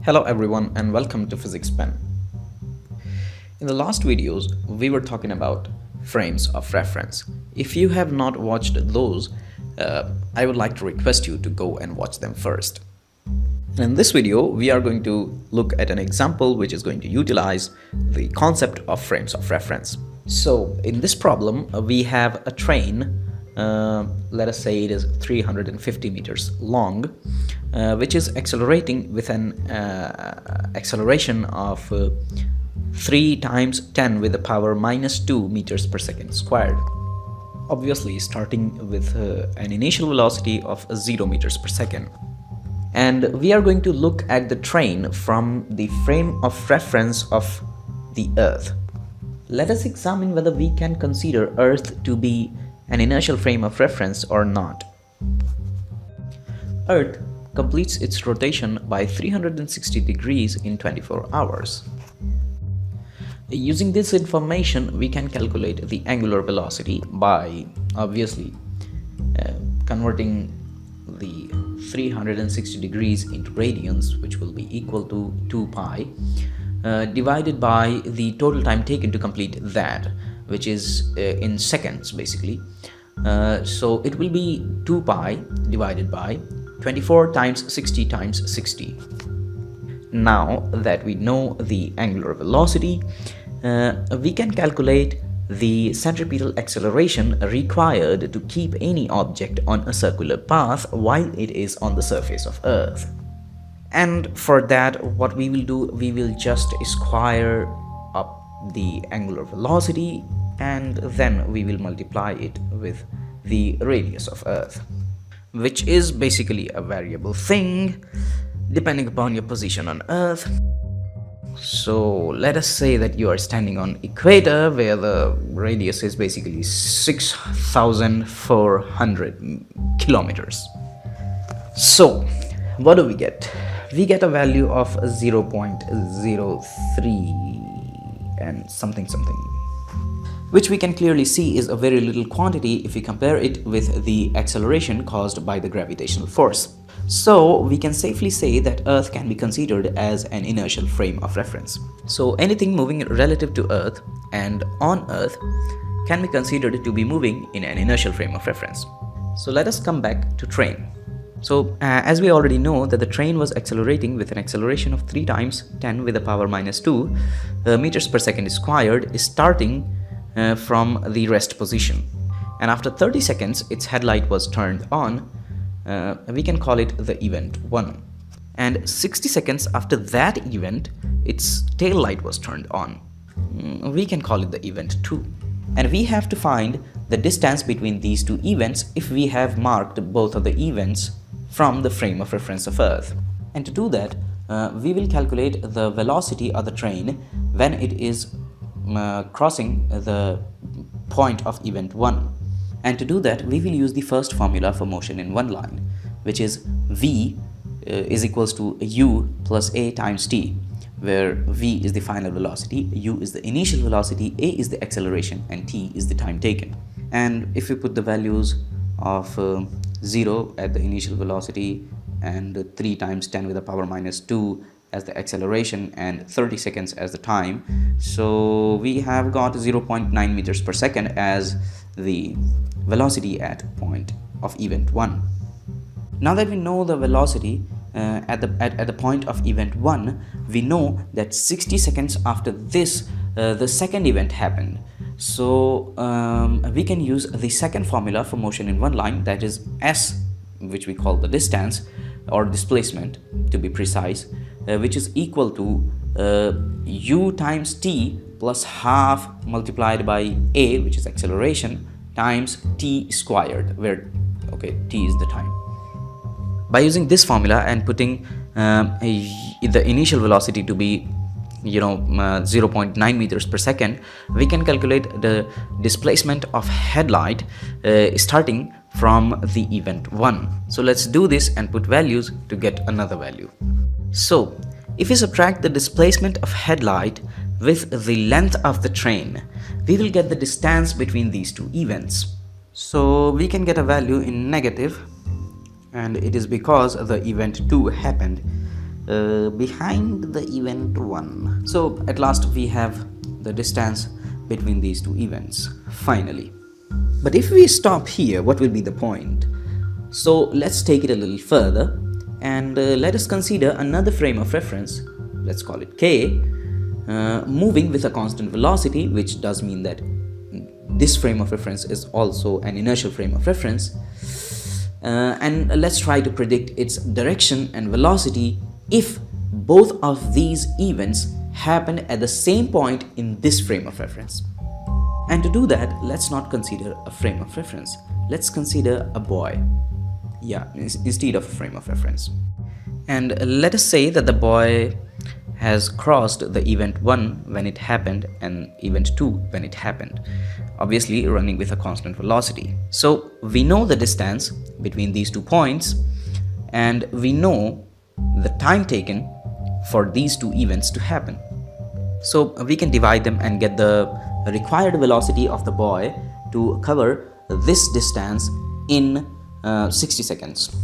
Hello everyone and welcome to Physics Pen. In the last videos, we were talking about frames of reference. If you have not watched those, I would like to request you to go and watch them first. And in this video, we are going to look at an example which is going to utilize the concept of frames of reference. So in this problem, we have a train, let us say it is 350 meters long, which is accelerating with an acceleration of 3 times 10 with the power minus 2 meters per second squared. Obviously starting with an initial velocity of 0 meters per second. And we are going to look at the train from the frame of reference of the Earth. Let us examine whether we can consider Earth to be an inertial frame of reference or not. Earth completes its rotation by 360 degrees in 24 hours. Using this information, we can calculate the angular velocity by obviously converting the 360 degrees into radians, which will be equal to 2 pi, divided by the total time taken to complete that, which is in seconds basically. So it will be 2 pi divided by 24 times 60 times 60. Now that we know the angular velocity, we can calculate the centripetal acceleration required to keep any object on a circular path while it is on the surface of Earth. And for that, what we will do, we will just square up the angular velocity and then we will multiply it with the radius of Earth, which is basically a variable thing depending upon your position on Earth. So let us say that you are standing on equator where the radius is basically 6,400 kilometers. So what do we get? We get a value of 0.03 and something, which we can clearly see is a very little quantity if we compare it with the acceleration caused by the gravitational force. So we can safely say that Earth can be considered as an inertial frame of reference. So anything moving relative to Earth and on Earth can be considered to be moving in an inertial frame of reference. So let us come back to train. So as we already know that the train was accelerating with an acceleration of 3 times 10 with the power minus 2 meters per second squared, starting from the rest position. And after 30 seconds, its headlight was turned on. We can call it the event 1. And 60 seconds after that event, its tail light was turned on. We can call it the event 2. And we have to find the distance between these two events if we have marked both of the events from the frame of reference of Earth. And to do that, we will calculate the velocity of the train when it is crossing the point of event 1. And to do that, we will use the first formula for motion in one line, which is V is equals to U plus A times T, where V is the final velocity, U is the initial velocity, A is the acceleration, and T is the time taken. And if we put the values of 0 at the initial velocity and 3 times 10 with the power minus 2 as the acceleration and 30 seconds as the time, so we have got 0.9 meters per second as the velocity at point of event 1. Now that we know the velocity at the point of event 1, we know that 60 seconds after this the second event happened. So we can use the second formula for motion in one line, that is S, which we call the distance or displacement to be precise, which is equal to U times T plus half multiplied by A, which is acceleration, times T squared, where T is the time. By using this formula and putting the initial velocity to be 0.9 meters per second, we can calculate the displacement of headlight starting from the event 1. So let's do this and put values to get another value. So if we subtract the displacement of headlight with the length of the train, we will get the distance between these two events. So we can get a value in negative, and it is because the event 2 happened behind the event 1. So at last we have the distance between these two events, finally. But if we stop here, what will be the point? So let's take it a little further and let us consider another frame of reference, let's call it k, moving with a constant velocity, which does mean that this frame of reference is also an inertial frame of reference. And let's try to predict its direction and velocity if both of these events happen at the same point in this frame of reference. And to do that, let's not consider a frame of reference. Let's consider a boy. Yeah, instead of a frame of reference. And let us say that the boy has crossed the event 1 when it happened and event 2 when it happened, obviously running with a constant velocity. So we know the distance between these 2 points and we know the time taken for these 2 events to happen. So we can divide them and get the required velocity of the boy to cover this distance in 60 seconds.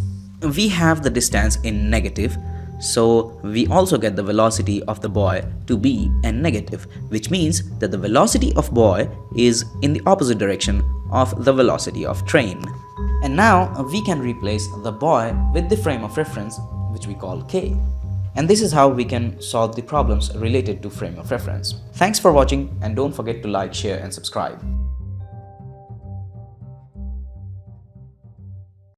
We have the distance in negative, so we also get the velocity of the boy to be n negative, which means that the velocity of boy is in the opposite direction of the velocity of train. And now we can replace the boy with the frame of reference, which we call k. And this is how we can solve the problems related to frame of reference. Thanks for watching, and don't forget to like, share and subscribe.